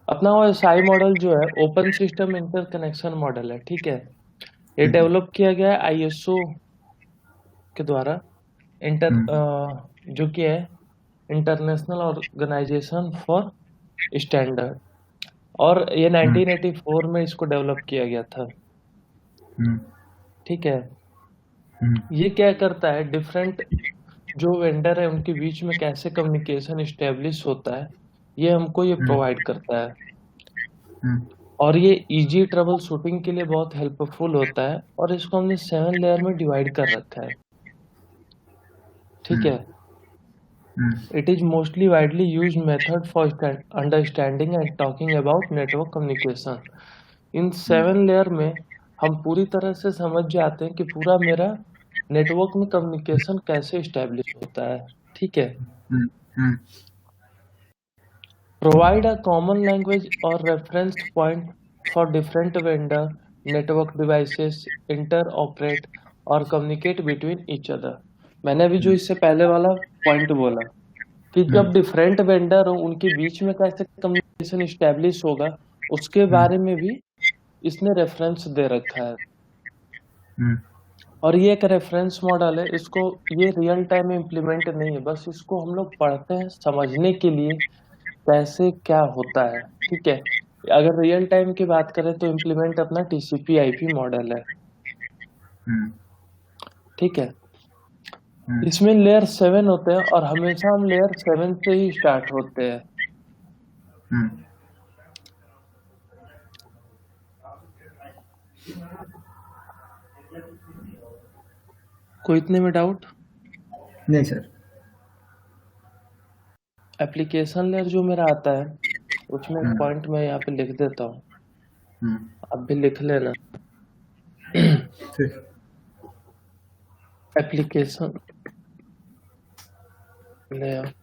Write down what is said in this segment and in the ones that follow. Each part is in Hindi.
अपना OSI मॉडल जो है ओपन सिस्टम इंटरकनेक्शन मॉडल है, ठीक है। ये हम्म। डेवलप किया गया है ISO के द्वारा, इंटर हम्म। जो कि है इंटरनेशनल ऑर्गेनाइजेशन फॉर स्टैंडर्ड। और ये हम्म। 1984 में इसको डेवलप किया गया था, हम्म। ठीक है। हम्म। ये क्या करता है, डिफरेंट जो वेंडर है उनके बीच में कैसे कम्युनिकेशन स्टेब्लिश होता है, ये हमको ये हम्म। प्रोवाइड करता है। हम्म। और ये इजी ट्रबल शूटिंग के लिए बहुत हेल्पफुल होता है, और इसको हमने 7 लेयर में डिवाइड कर रखा है, ठीक हम्म। है। Hmm. It is mostly widely use method for understanding and talking about network communication. In hmm. 7 layer में हम पूरी तरह से समझ जाते हैं कि पूरा मेरा नेटवर्क में कम्युनिकेशन कैसे स्टेब्लिश होता है, ठीक है। हम्म। हम्म। Provide a common language or reference point for different vendor network devices interoperate और communicate between each other। मैंने अभी जो इससे पहले वाला पॉइंट बोला कि हम्म। जब डिफरेंट वेंडर हो उनके बीच में कैसे कम्युनिकेशन स्टैब्लिश होगा, उसके हम्म। बारे में भी इसने रेफरेंस दे रखा है। हम्म। और ये एक रेफरेंस मॉडल है, इसको ये रियल टाइम में इम्प्लीमेंट नहीं है, बस इसको हम लोग पढ़ते हैं समझने के लिए कैसे क्या होता है, ठीक है। अगर रियल टाइम की बात करें तो इम्प्लीमेंट अपना TCP/IP मॉडल है, हम्म। ठीक है। हम्म। इसमें लेयर 7 होते हैं और हमेशा हम लेयर 7 से ही स्टार्ट होते हैं। हम्म। कोई इतने में डाउट? नहीं सर। एप्लीकेशन लेयर जो मेरा आता है उसमें एक हम्म। पॉइंट मैं यहाँ पे लिख देता हूँ, हम्म। आप भी लिख लेना। ठीक। Application layer,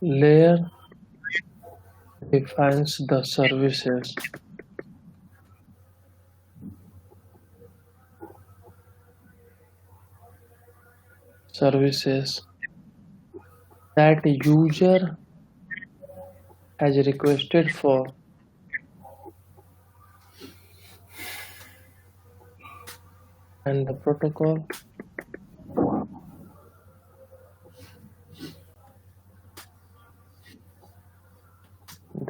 layer defines the services that user has requested for and the protocol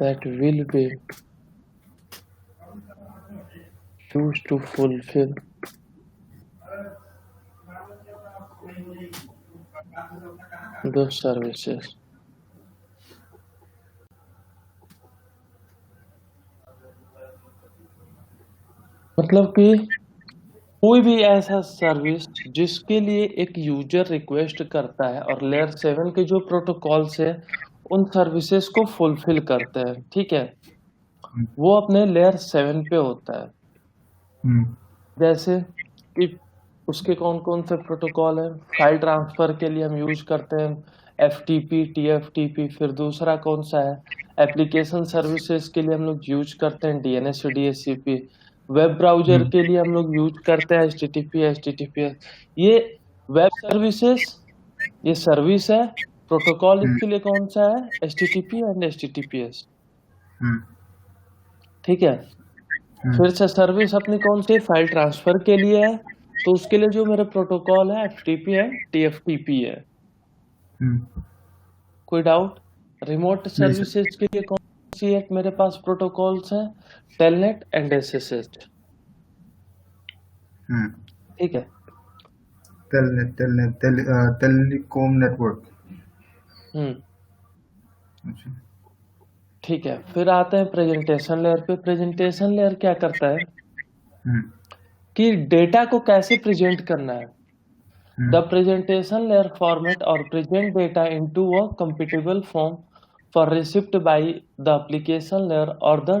that will be used to fulfill those services। मतलब कि कोई भी ऐसा सर्विस जिसके लिए एक यूजर रिक्वेस्ट करता है और लेयर 7 के जो प्रोटोकॉल्स है उन सर्विसेज को फुलफिल करते हैं, ठीक है, हम्म। वो अपने लेयर 7 पे होता है। हम्म। जैसे कि उसके कौन कौन से प्रोटोकॉल हैं, फाइल ट्रांसफर के लिए हम यूज करते हैं FTP TFTP। फिर दूसरा कौन सा है, एप्लीकेशन सर्विसेज के लिए हम लोग यूज करते हैं DNS DHCP। वेब ब्राउजर हम्म। के लिए हम लोग यूज करते हैं HTTP HTTPS। ये वेब सर्विसेज, ये सर्विस है। प्रोटोकॉल हम्म। इसके लिए कौन सा है, HTTP एंड HTTPS, हम्म। ठीक है। हम्म। फिर से सर्विस अपनी कौन सी, फाइल ट्रांसफर के लिए है, तो उसके लिए जो मेरा प्रोटोकॉल है FTP है TFTP है। हम्म। कोई डाउट? रिमोट नहीं सर। सर्विसेज के लिए कौन सी एक मेरे पास प्रोटोकॉल्स हैं, टेलनेट एंड SSH, हम्म। ठीक है। Telecom network. हम्म, अच्छा। ठीक है। फिर आते हैं प्रेजेंटेशन लेयर पे। प्रेजेंटेशन लेयर क्या करता है हम्म। कि डेटा को कैसे प्रेजेंट करना है। हम्म। The presentation layer format or present data into a compatible form for receipt by the application layer or the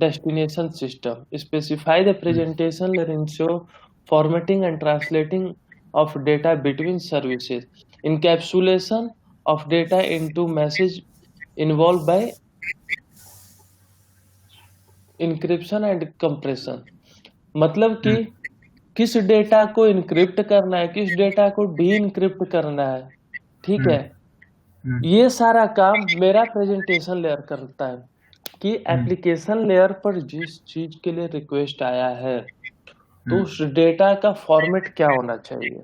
destination system. Specify the presentation layer ensure formatting and translating of data between services. Encapsulation of data into message involved by encryption and compression। मतलब कि हम्म। किस डेटा को इनक्रिप्ट करना है, किस डेटा को डी इनक्रिप्ट करना है, ठीक हम्म। है। ये सारा काम मेरा प्रेजेंटेशन लेयर करता है कि एप्लीकेशन लेयर पर जिस चीज के लिए रिक्वेस्ट आया है तो उस डेटा का फॉर्मेट क्या होना चाहिए।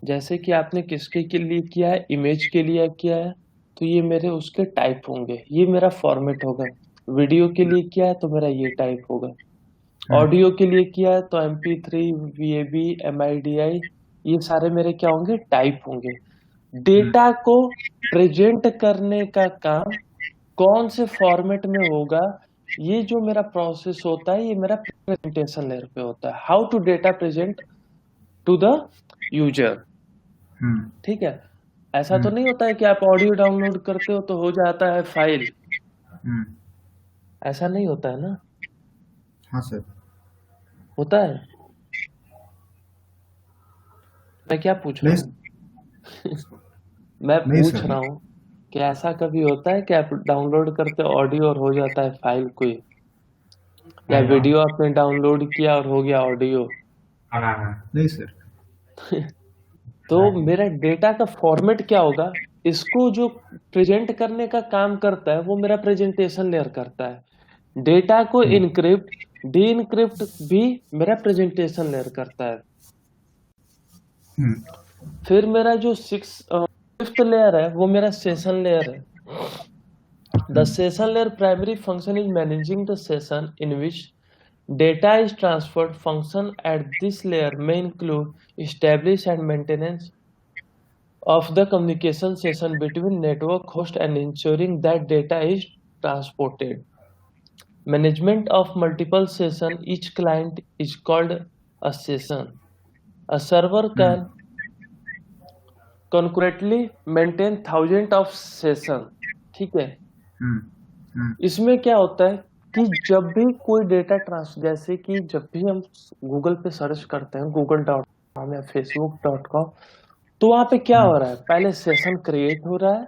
जैसे कि आपने किसके के लिए किया है, इमेज के लिए किया है तो ये मेरे उसके टाइप होंगे, ये मेरा फॉर्मेट होगा। वीडियो के लिए किया है तो मेरा ये टाइप होगा। ऑडियो के लिए किया है तो MP3, VAV, MIDI, ये सारे मेरे क्या होंगे, टाइप होंगे। डेटा को प्रेजेंट करने का काम कौन से फॉर्मेट में होगा, ये जो मेरा प्रोसेस होता है ये मेरा प्रेजेंटेशन लेयर पे होता है। How to data present to the user. ठीक है, ऐसा तो नहीं होता है कि आप ऑडियो डाउनलोड करते हो तो हो जाता है फाइल, ऐसा नहीं होता है ना। हाँ सर। होता है, मैं क्या पूछ रहा हूँ मैं नहीं पूछ सर। रहा हूँ कि ऐसा कभी होता है कि आप डाउनलोड करते हो ऑडियो और हो जाता है फाइल कोई, या वीडियो आपने डाउनलोड किया और हो गया ऑडियो। नहीं सर। तो मेरा डेटा का फॉर्मेट क्या होगा, इसको जो प्रेजेंट करने का काम करता है वो मेरा प्रेजेंटेशन लेयर करता है। डेटा को इनक्रिप्ट डी इनक्रिप्ट भी मेरा प्रेजेंटेशन लेयर करता है। फिर मेरा जो फिफ्थ लेयर है वो मेरा सेशन लेयर है। The session layer primary function is managing the session in which data is transferred. Function at this layer may include establish and maintenance of the communication session between network host and ensuring that data is transported. Management of multiple session, each client is called a session. A server can concurrently maintain thousands of session। ठीक है, इसमें क्या होता है कि जब भी कोई डेटा जैसे कि जब भी हम गूगल पे सर्च करते हैं google.com या facebook.com, तो वहां पे क्या हो रहा है, पहले सेशन क्रिएट हो रहा है,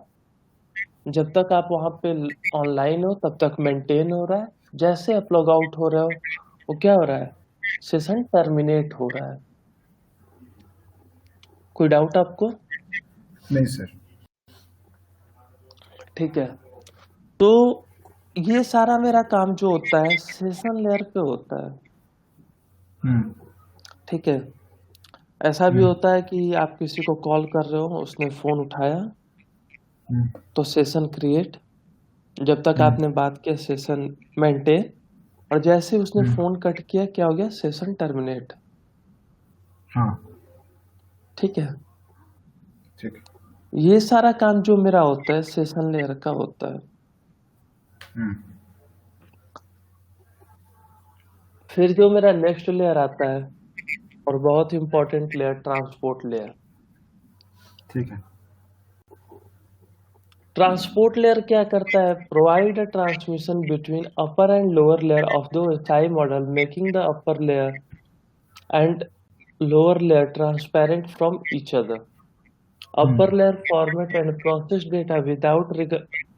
जब तक आप वहां पे ऑनलाइन हो तब तक मेंटेन हो रहा है, जैसे आप लॉग आउट हो रहे हो वो क्या हो रहा है, सेशन टर्मिनेट हो रहा है। कोई डाउट आपको? नहीं सर। ठीक है, तो ये सारा मेरा काम जो होता है सेशन लेयर पे होता है। ठीक है, ऐसा भी होता है कि आप किसी को कॉल कर रहे हो, उसने फोन उठाया तो सेशन क्रिएट, जब तक आपने बात किया सेशन मेंटेन, और जैसे उसने फोन कट किया क्या हो गया, सेशन टर्मिनेट। हाँ ठीक है, ठीक है। ये सारा काम जो मेरा होता है सेशन लेयर का होता है। फिर जो मेरा नेक्स्ट लेयर आता है और बहुत इंपॉर्टेंट लेयर, ट्रांसपोर्ट लेयर। ठीक है। ट्रांसपोर्ट लेयर क्या करता है, provide a transmission between upper and lower layer of the SI model, making the upper layer and lower layer transparent from each other. Upper layer format and process data without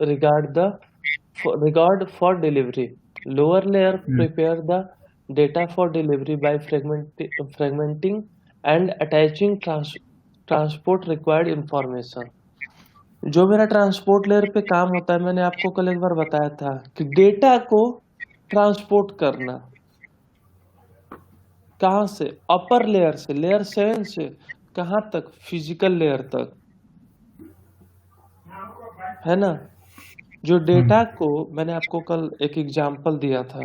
regard for delivery. Lower layer prepare the data for delivery by fragmenting and attaching transport required information। जो मेरा ट्रांसपोर्ट लेयर पे काम होता है, मैंने आपको कल एक बार बताया था कि डेटा को ट्रांसपोर्ट करना कहाँ से, अपर लेयर से, लेयर 7 से कहाँ तक, फिजिकल लेयर तक, है ना। जो डेटा को मैंने आपको कल एक एग्जांपल दिया था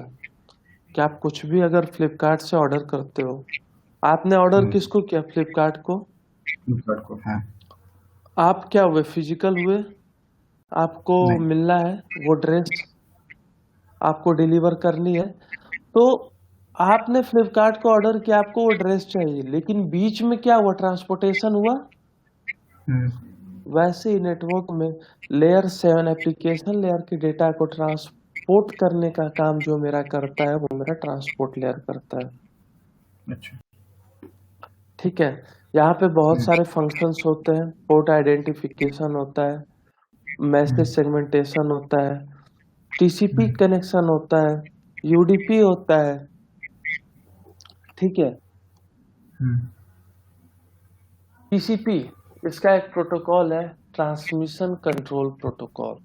कि आप कुछ भी अगर फ्लिपकार्ट से ऑर्डर करते हो, आपने ऑर्डर किसको किया, फ्लिपकार्ट को। हाँ। आप क्या हुए, फिजिकल हुए, आपको मिलना है वो ड्रेस, आपको डिलीवर करनी है, तो आपने फ्लिपकार्ट को ऑर्डर किया, आपको वो ड्रेस चाहिए, लेकिन बीच में क्या हुआ, ट्रांसपोर्टेशन हुआ। वैसे ही नेटवर्क में लेयर 7 एप्लीकेशन लेयर के डेटा को ट्रांसपोर्ट करने का काम जो मेरा करता है वो मेरा ट्रांसपोर्ट लेयर करता है। अच्छा। ठीक है, यहाँ पे बहुत सारे फंक्शंस होते हैं, पोर्ट आइडेंटिफिकेशन होता है, मैसेज सेगमेंटेशन होता है, TCP कनेक्शन होता है, UDP होता है। ठीक है, TCP इसका एक प्रोटोकॉल है, ट्रांसमिशन कंट्रोल प्रोटोकॉल।